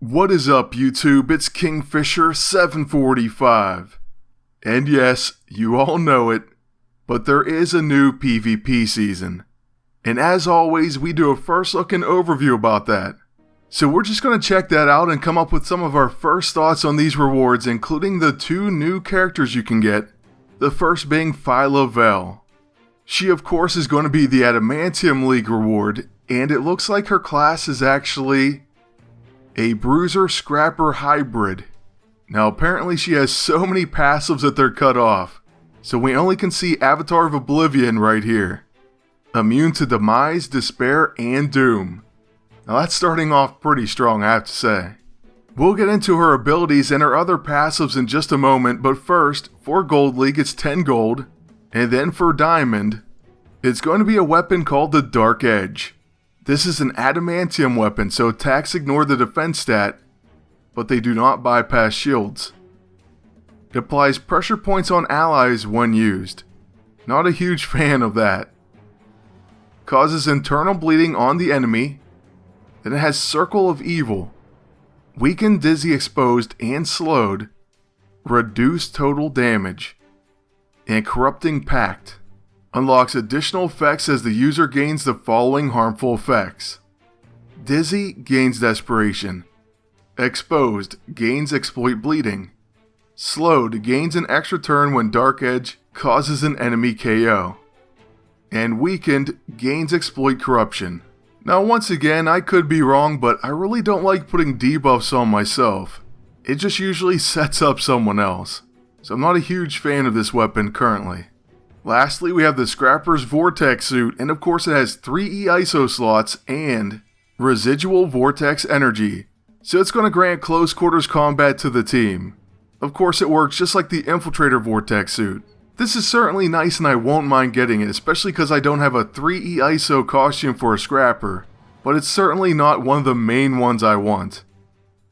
What is up, YouTube? It's Kingfisher745. And yes, you all know it, but there is a new PvP season. And as always, we do a first look and overview about that. So we're just going to check that out and come up with some of our first thoughts on these rewards, including the two new characters you can get. The first being Phyla-Vell. She of course is going to be the Adamantium League reward, and it looks like her class is actually a Bruiser-Scrapper hybrid. Now apparently she has so many passives that they're cut off, so we only can see Avatar of Oblivion right here. Immune to Demise, Despair, and Doom. Now that's starting off pretty strong, I have to say. We'll get into her abilities and her other passives in just a moment, but first, for Gold League it's 10 gold, and then for Diamond, it's going to be a weapon called the Dark Edge. This is an adamantium weapon, so attacks ignore the defense stat, but they do not bypass shields. It applies pressure points on allies when used. Not a huge fan of that. Causes internal bleeding on the enemy. Then it has Circle of Evil. Weakened, dizzy, exposed, and slowed. Reduced total damage. And Corrupting Pact. Unlocks additional effects as the user gains the following harmful effects. Dizzy gains Desperation. Exposed gains Exploit Bleeding. Slowed gains an extra turn when Dark Edge causes an enemy KO. And Weakened gains Exploit Corruption. Now once again, I could be wrong, but I really don't like putting debuffs on myself. It just usually sets up someone else. So I'm not a huge fan of this weapon currently. Lastly, we have the Scrapper's Vortex suit, and of course it has 3 E-ISO slots and Residual Vortex Energy, so it's going to grant close quarters combat to the team. Of course it works just like the Infiltrator Vortex suit. This is certainly nice and I won't mind getting it, especially because I don't have a 3 E-ISO costume for a Scrapper, but it's certainly not one of the main ones I want.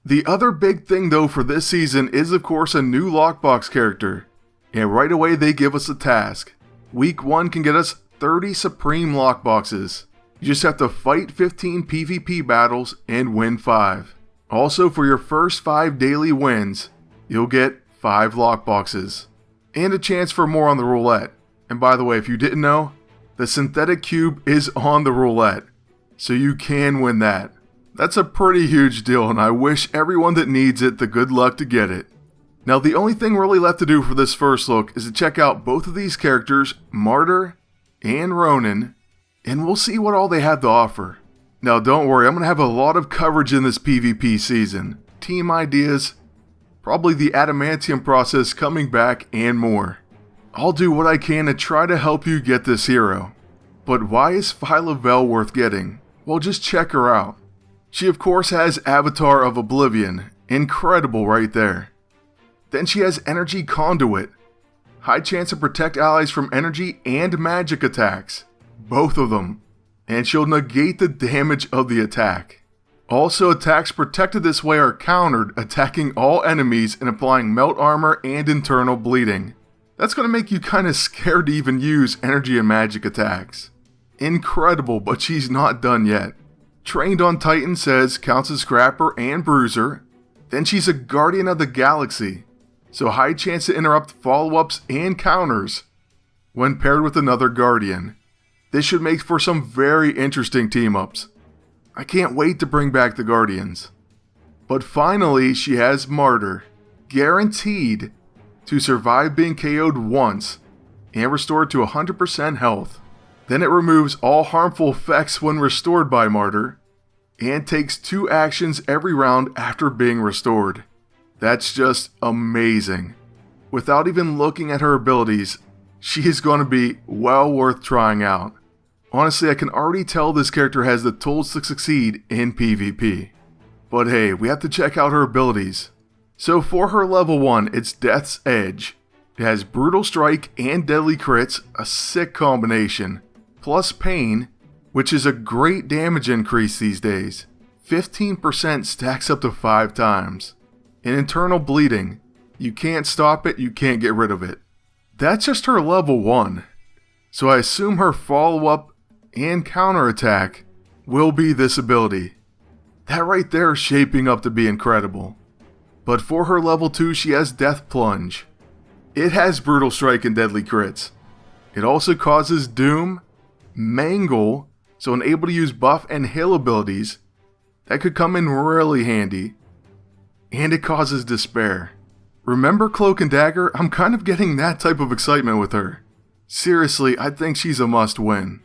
The other big thing though for this season is of course a new lockbox character, and right away they give us a task. Week 1 can get us 30 Supreme Lockboxes. You just have to fight 15 PvP battles and win 5. Also, for your first 5 daily wins, you'll get 5 Lockboxes. And a chance for more on the roulette. And by the way, if you didn't know, the synthetic cube is on the roulette, so you can win that. That's a pretty huge deal, and I wish everyone that needs it the good luck to get it. Now the only thing really left to do for this first look is to check out both of these characters, Martyr and Ronan, and we'll see what all they have to offer. Now don't worry, I'm going to have a lot of coverage in this PvP season. Team ideas, probably the adamantium process coming back, and more. I'll do what I can to try to help you get this hero. But why is Phyla-Vell worth getting? Well, just check her out. She of course has Avatar of Oblivion, incredible right there. Then she has Energy Conduit, high chance to protect allies from energy and magic attacks, both of them, and she'll negate the damage of the attack. Also, attacks protected this way are countered, attacking all enemies and applying melt armor and internal bleeding. That's going to make you kinda scared to even use energy and magic attacks. Incredible, but she's not done yet. Trained on Titan says counts as Scrapper and Bruiser. Then she's a Guardian of the Galaxy, so high chance to interrupt follow-ups and counters when paired with another Guardian. This should make for some very interesting team-ups. I can't wait to bring back the Guardians. But finally, she has Martyr, guaranteed to survive being KO'd once and restored to 100% health. Then it removes all harmful effects when restored by Martyr, and takes 2 actions every round after being restored. That's just amazing. Without even looking at her abilities, she is going to be well worth trying out. Honestly, I can already tell this character has the tools to succeed in PvP. But hey, we have to check out her abilities. So for her level 1, it's Death's Edge. It has Brutal Strike and Deadly Crits, a sick combination, plus Pain, which is a great damage increase these days. 15% stacks up to 5 times. And Internal Bleeding. You can't stop it, you can't get rid of it. That's just her level 1. So I assume her follow-up and counterattack will be this ability. That right there is shaping up to be incredible. But for her level 2, she has Death Plunge. It has Brutal Strike and Deadly Crits. It also causes Doom, Mangle, so unable to use buff and heal abilities. That could come in really handy. And it causes Despair. Remember Cloak and Dagger? I'm kind of getting that type of excitement with her. Seriously, I think she's a must win.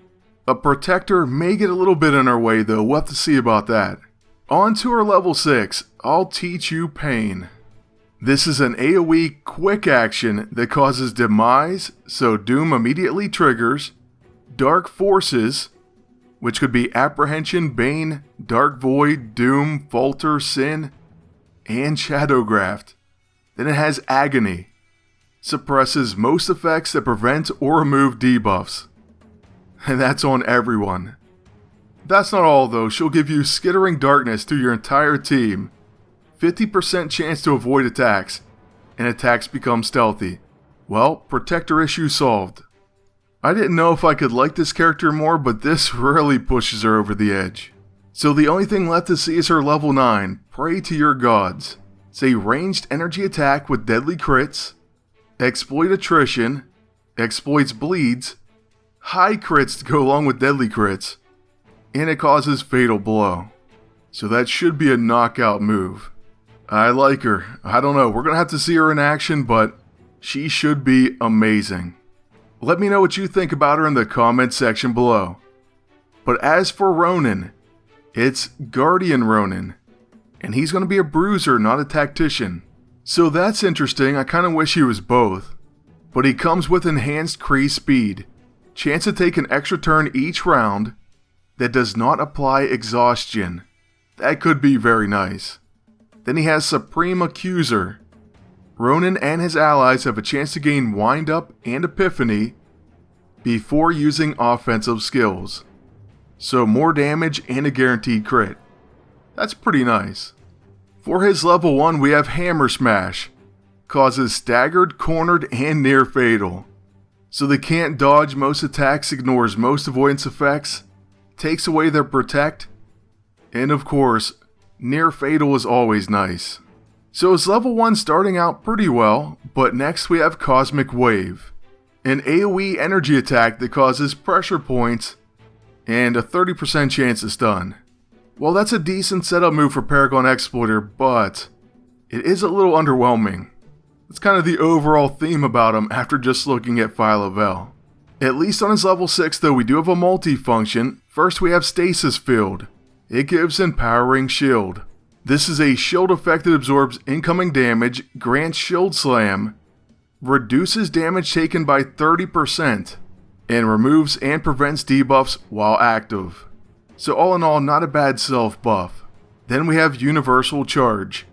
A Protector may get a little bit in our way though, we'll have to see about that. On to her level 6, I'll Teach You Pain. This is an AoE quick action that causes Demise, so Doom immediately triggers, Dark Forces, which could be Apprehension, Bane, Dark Void, Doom, Falter, Sin, and Shadowgraft. Then it has Agony. Suppresses most effects that prevent or remove debuffs. And that's on everyone. That's not all though, she'll give you Skittering Darkness to your entire team. 50% chance to avoid attacks, and attacks become stealthy. Well, Protector issue solved. I didn't know if I could like this character more, but this really pushes her over the edge. So the only thing left to see is her level 9, Pray to Your Gods. It's a ranged energy attack with deadly crits, exploit attrition, exploits bleeds, high crits to go along with deadly crits, and it causes Fatal Blow. So that should be a knockout move. I like her. I don't know, we're gonna have to see her in action, but she should be amazing. Let me know what you think about her in the comment section below. But as for Ronan, it's Guardian Ronan. And he's going to be a bruiser, not a tactician. So that's interesting, I kind of wish he was both. But he comes with enhanced Kree speed. Chance to take an extra turn each round that does not apply exhaustion. That could be very nice. Then he has Supreme Accuser. Ronan and his allies have a chance to gain Wind Up and Epiphany before using offensive skills. So more damage and a guaranteed crit. That's pretty nice. For his level 1 we have Hammer Smash. Causes staggered, cornered, and near fatal. So they can't dodge most attacks, ignores most avoidance effects, takes away their protect, and of course, near fatal is always nice. So his level 1 starting out pretty well, but next we have Cosmic Wave. An AoE energy attack that causes pressure points and a 30% chance to stun. Well, that's a decent setup move for Paragon Exploiter, but it is a little underwhelming. It's kind of the overall theme about him after just looking at Phyla-Vell. At least on his level 6 though, we do have a multi-function. First we have Stasis Field. It gives Empowering Shield. This is a shield effect that absorbs incoming damage, grants Shield Slam, reduces damage taken by 30%, and removes and prevents debuffs while active. So all in all, not a bad self buff. Then we have Universal Charge,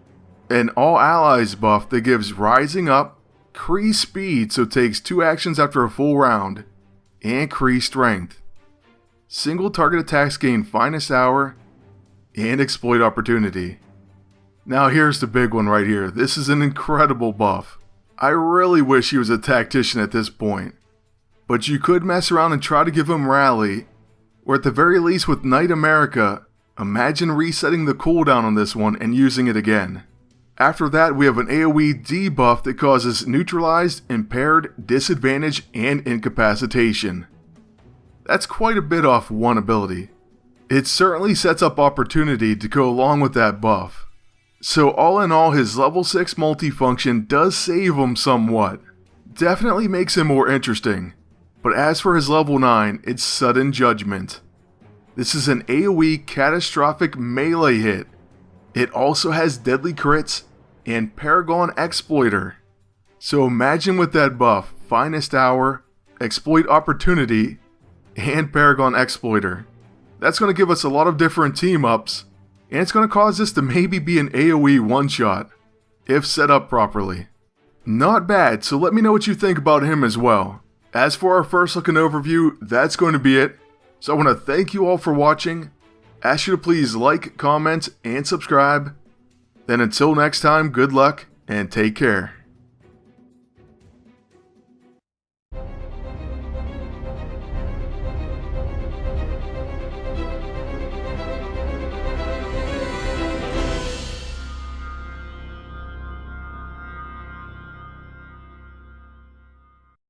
an all allies buff that gives Rising Up, Kree Speed, so takes 2 actions after a full round, and Kree Strength. Single target attacks gain Finest Hour, and Exploit Opportunity. Now here's the big one right here. This is an incredible buff. I really wish he was a tactician at this point. But you could mess around and try to give him Rally, or at the very least with Knight America, imagine resetting the cooldown on this one and using it again. After that we have an AoE debuff that causes Neutralized, Impaired, Disadvantage, and Incapacitation. That's quite a bit off one ability. It certainly sets up Opportunity to go along with that buff. So all in all, his level 6 multifunction does save him somewhat. Definitely makes him more interesting. But as for his level 9, it's Sudden Judgment. This is an AoE catastrophic melee hit. It also has deadly crits and Paragon Exploiter. So imagine with that buff, Finest Hour, Exploit Opportunity, and Paragon Exploiter. That's going to give us a lot of different team-ups, and it's going to cause this to maybe be an AoE one-shot, if set up properly. Not bad, so let me know what you think about him as well. As for our first look and overview, that's going to be it. So I want to thank you all for watching, ask you to please like, comment, and subscribe. Then until next time, good luck, and take care.